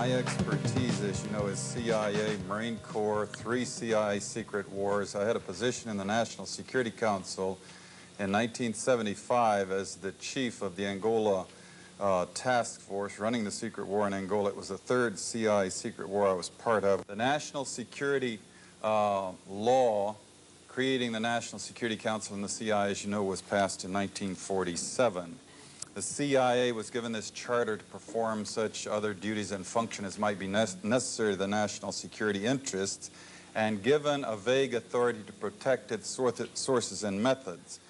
My expertise, as you know, is CIA, Marine Corps, 3 CIA secret wars. I had a position in the National Security Council in 1975 as the chief of the Angola task force running the secret war in Angola. It was the 3rd CIA secret war I was part of. The national security law creating the National Security Council and the CIA, as you know, was passed in 1947. The CIA was given this charter to perform such other duties and function as might be necessary to the national security interests, and given a vague authority to protect its sources and methods.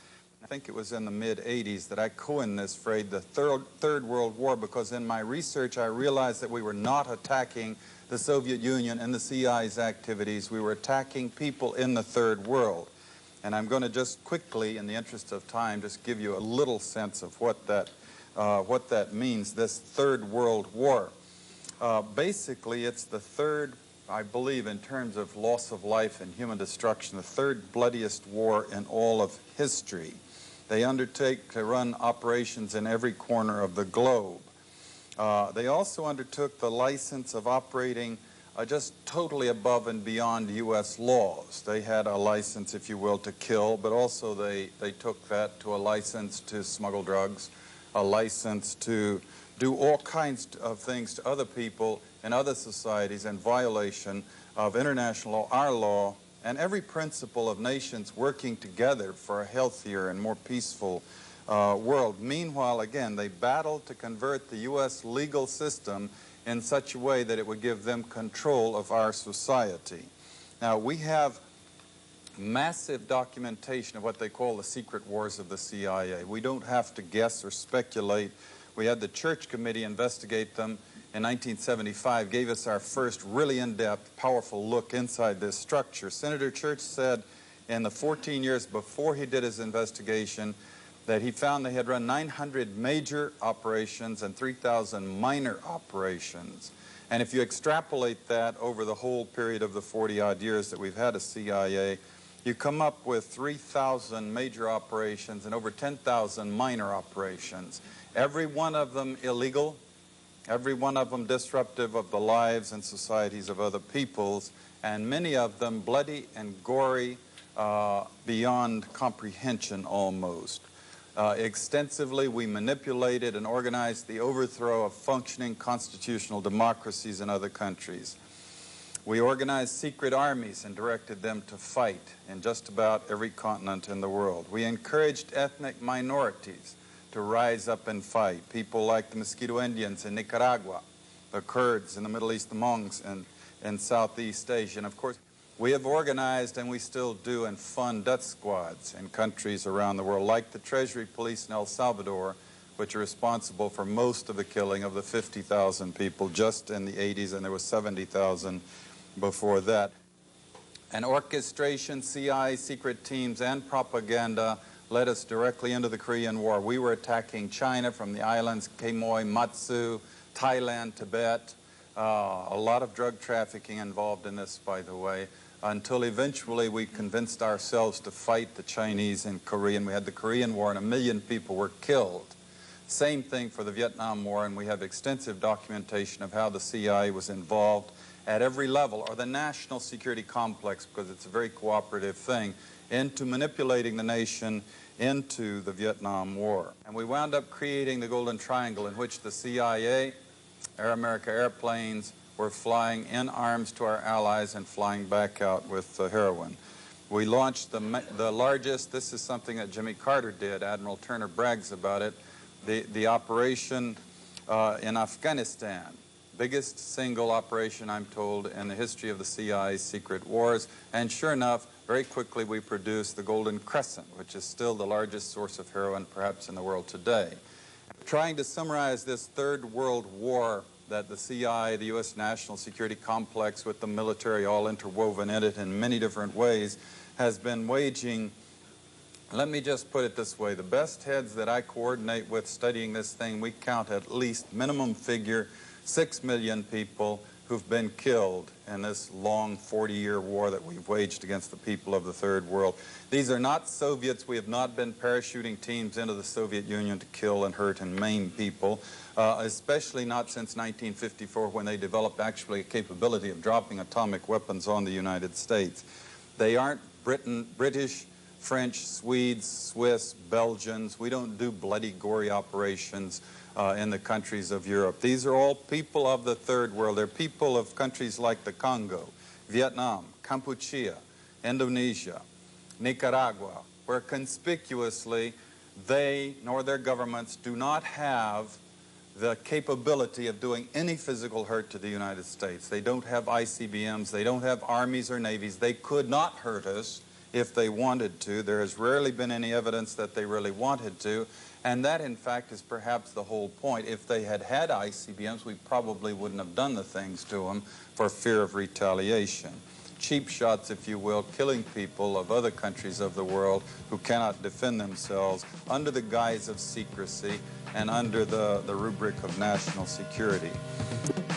I think it was in the mid-'80s that I coined this phrase, the Third World War, because in my research I realized that we were not attacking the Soviet Union and the CIA's activities. We were attacking people in the Third World. And I'm going to just quickly, in the interest of time, just give you a little sense of what that means, this Third World War. Basically, it's the third, I believe, in terms of loss of life and human destruction, the third bloodiest war in all of history. They undertake to run operations in every corner of the globe. They also undertook the license of operating just totally above and beyond U.S. laws. They had a license, if you will, to kill, but also they took that to a license to smuggle drugs, a license to do all kinds of things to other people in other societies in violation of international law, our law, and every principle of nations working together for a healthier and more peaceful world. Meanwhile, again, they battled to convert the U.S. legal system in such a way that it would give them control of our society. Now, we have massive documentation of what they call the secret wars of the CIA. We don't have to guess or speculate. We had the Church Committee investigate them in 1975, gave us our first really in-depth, powerful look inside this structure. Senator Church said in the 14 years before he did his investigation that he found they had run 900 major operations and 3,000 minor operations. And if you extrapolate that over the whole period of the 40-odd years that we've had a CIA, you come up with 3,000 major operations and over 10,000 minor operations. Every one of them illegal, every one of them disruptive of the lives and societies of other peoples, and many of them bloody and gory beyond comprehension almost. Extensively, we manipulated and organized the overthrow of functioning constitutional democracies in other countries. We organized secret armies and directed them to fight in just about every continent in the world. We encouraged ethnic minorities to rise up and fight, people like the Mosquito Indians in Nicaragua, the Kurds in the Middle East, the Monks in Southeast Asia, and of course, we have organized, and we still do, and fund death squads in countries around the world, like the Treasury Police in El Salvador, which are responsible for most of the killing of the 50,000 people just in the 80s, and there was 70,000 before that. And orchestration, CIA, secret teams, and propaganda led us directly into the Korean War. We were attacking China from the islands Quemoy, Matsu, Thailand, Tibet. A lot of drug trafficking involved in this, by the way, until eventually we convinced ourselves to fight the Chinese in Korea, and we had the Korean War, and 1 million people were killed. Same thing for the Vietnam War, and we have extensive documentation of how the CIA was involved at every level, or the national security complex, because it's a very cooperative thing, into manipulating the nation into the Vietnam War. And we wound up creating the Golden Triangle, in which the CIA, Air America airplanes, were flying in arms to our allies and flying back out with heroin. We launched the largest, this is something that Jimmy Carter did, Admiral Turner brags about it, the operation in Afghanistan. Biggest single operation, I'm told, in the history of the CIA's secret wars. And sure enough, very quickly we produced the Golden Crescent, which is still the largest source of heroin perhaps in the world today. Trying to summarize this Third World War that the CIA, the U.S. national security complex with the military all interwoven in it in many different ways, has been waging. Let me just put it this way. The best heads that I coordinate with studying this thing, we count at least minimum figure 6 million people who've been killed in this long 40-year war that we've waged against the people of the Third World. These are not Soviets. We have not been parachuting teams into the Soviet Union to kill and hurt and maim people, especially not since 1954 when they developed actually a capability of dropping atomic weapons on the United States. They aren't British, French, Swedes, Swiss, Belgians. We don't do bloody, gory operations in the countries of Europe. These are all people of the Third World. They're people of countries like the Congo, Vietnam, Cambodia, Indonesia, Nicaragua, where conspicuously they nor their governments do not have the capability of doing any physical hurt to the United States. They don't have ICBMs. They don't have armies or navies. They could not hurt us if they wanted to. There has rarely been any evidence that they really wanted to, and that, in fact, is perhaps the whole point. If they had had ICBMs, we probably wouldn't have done the things to them for fear of retaliation. Cheap shots, if you will, killing people of other countries of the world who cannot defend themselves under the guise of secrecy and under the rubric of national security.